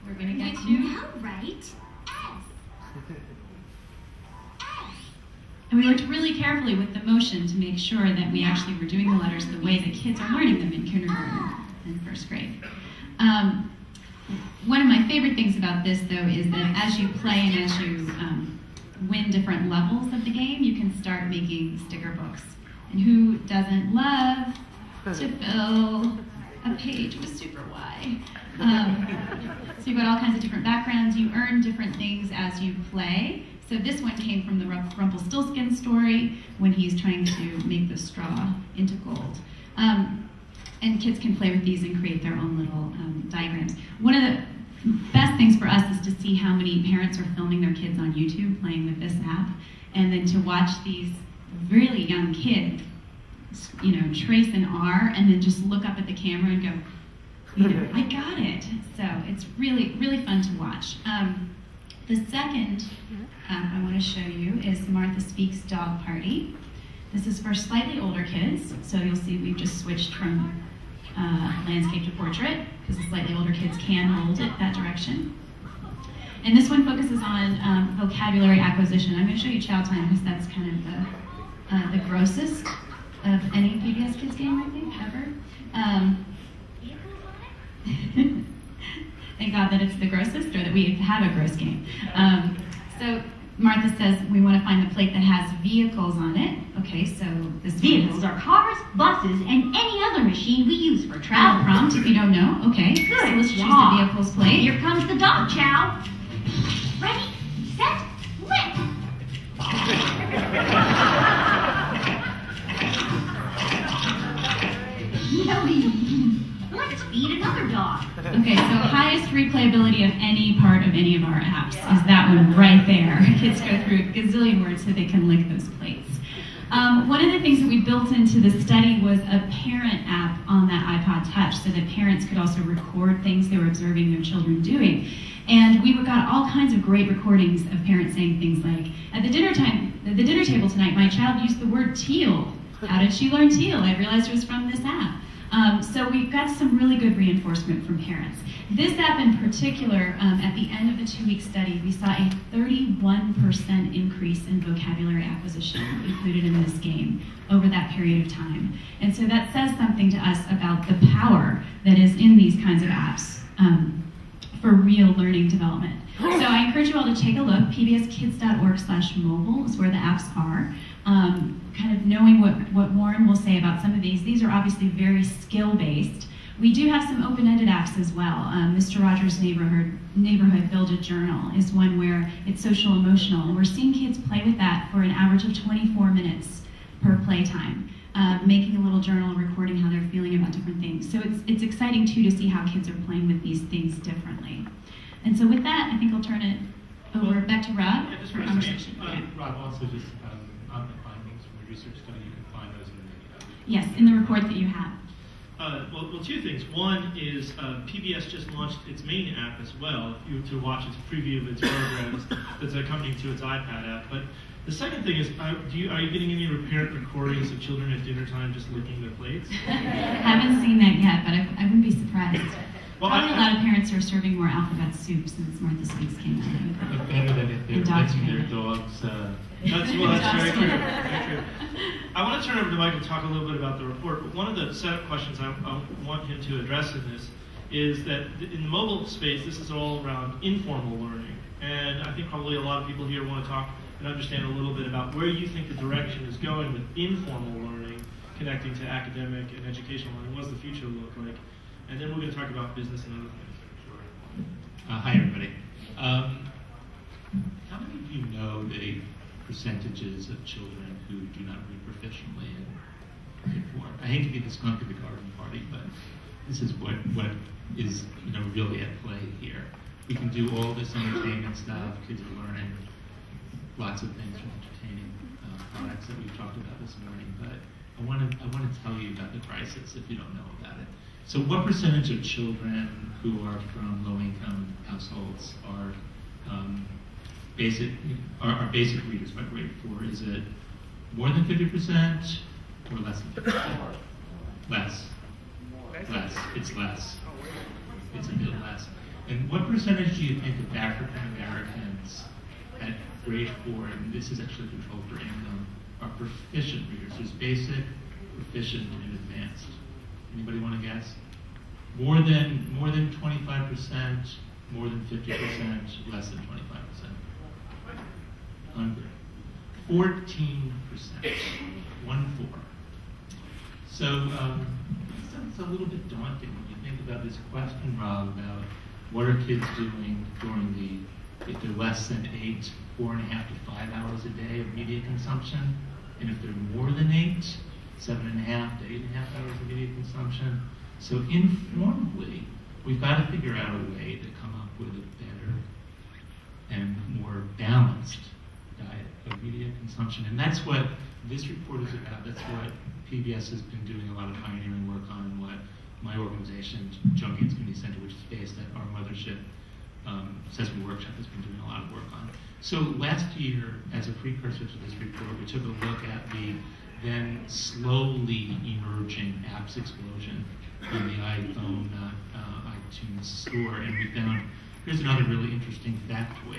we're going to get to. No, right? S. And we worked really carefully with the motion to make sure that we actually were doing the letters the way that kids are learning them in kindergarten and first grade. One of my favorite things about this, though, is that as you play and as you win different levels of the game, you can start making sticker books. And who doesn't love to fill a page with Super Y? So you've got all kinds of different backgrounds. You earn different things as you play. So this one came from the Rumpelstiltskin story when he's trying to make the straw into gold. And kids can play with these and create their own little diagrams. One of the best things for us is to see how many parents are filming their kids on YouTube playing with this app, and then to watch these really young kids, trace an R and then just look up at the camera and go, I got it. So it's really, really fun to watch. The second app I want to show you is Martha Speaks Dog Party. This is for slightly older kids, so you'll see we've just switched from landscape to portrait, because the slightly older kids can hold it that direction. And this one focuses on vocabulary acquisition. I'm going to show you Chow Time, because that's kind of the grossest of any PBS Kids game, I think, ever. Thank God that it's the grossest, or that we have a gross game. So Martha says we want to find the plate that has vehicles on it. Okay, so this Vehicles are cars, buses, and any other machine we use for travel. Prompt if you don't know. Okay, good. So let's choose the vehicles plate. Here comes the dog, Chow. Ready, set, lick. Let's feed another dog. Okay, so highest replayability of any part of any of our apps is that one right there. Kids go through a gazillion words so they can lick those plates. One of the things that we built into the study was a parent app on that iPod Touch so that parents could also record things they were observing their children doing. And we got all kinds of great recordings of parents saying things like, at the dinner table tonight, my child used the word teal. How did she learn teal? I realized it was from this app. So we got some really good reinforcement from parents. This app in particular, at the end of the 2-week study, we saw a 31% increase in vocabulary acquisition included in this game over that period of time. And so that says something to us about the power that is in these kinds of apps for real learning development. So I encourage you all to take a look. pbskids.org/mobile is where the apps are. Kind of knowing what Warren will say about some of these. These are obviously very skill-based. We do have some open-ended apps as well. Mr. Rogers' Neighborhood Build a Journal is one where it's social-emotional. And we're seeing kids play with that for an average of 24 minutes per playtime, making a little journal and recording how they're feeling about different things. So it's exciting, too, to see how kids are playing with these things differently. And so with that, I think I'll turn it over back to Rob for conversation. Rob, also just on the findings from the research study, you can find those in the... Yes, in the report that you have. Well, two things. One is PBS just launched its main app as well, if you were to watch its preview of its programs that's accompanying to its iPad app. But the second thing is, are you getting any parent recordings of children at dinner time just licking their plates? Haven't seen that yet, but I wouldn't be surprised. Well, probably a lot of parents are serving more alphabet soup since Martha Speaks came out. Better than if they're licking their dogs. That's very true. Very true. I want to turn over to Michael to talk a little bit about the report, but one of the setup questions I want him to address in this is that in the mobile space, this is all around informal learning. And I think probably a lot of people here want to talk and understand a little bit about where you think the direction is going with informal learning, connecting to academic and educational learning. What does the future look like? And then we're going to talk about business and other things. Sure. Hi, everybody. How many of you know the percentages of children who do not read proficiently in grade 4? I hate to be the skunk at the garden party, but this is what is really at play here. We can do all this entertainment stuff. Kids are learning lots of things from entertaining products that we've talked about this morning. But I want to tell you about the crisis if you don't know about it. So, what percentage of children who are from low-income households are basic readers by grade 4? Is it more than 50% or less than 50%? Less. Less. It's less. It's a bit less. And what percentage do you think of African Americans at grade 4, and this is actually controlled for income, are proficient readers? There's basic, proficient, and advanced. Anybody want to guess? More than 25%, more than 50%, less than 25%. Under 14%, 1-4. So it's a little bit daunting when you think about this question, Rob, about what are kids doing during if they're less than 8, 4.5 to 5 hours a day of media consumption, and if they're more than 8, 7.5 to 8.5 hours of media consumption. So informally, we've got to figure out a way to come up with a better and more balanced diet of media consumption. And that's what this report is about. That's what PBS has been doing a lot of pioneering work on, and what my organization, Joan Ganz Community Center, which is based at our mothership, Sesame Workshop, has been doing a lot of work on. So last year, as a precursor to this report, we took a look at the then slowly emerging apps explosion in the iPhone, iTunes store, and we found, here's another really interesting factoid.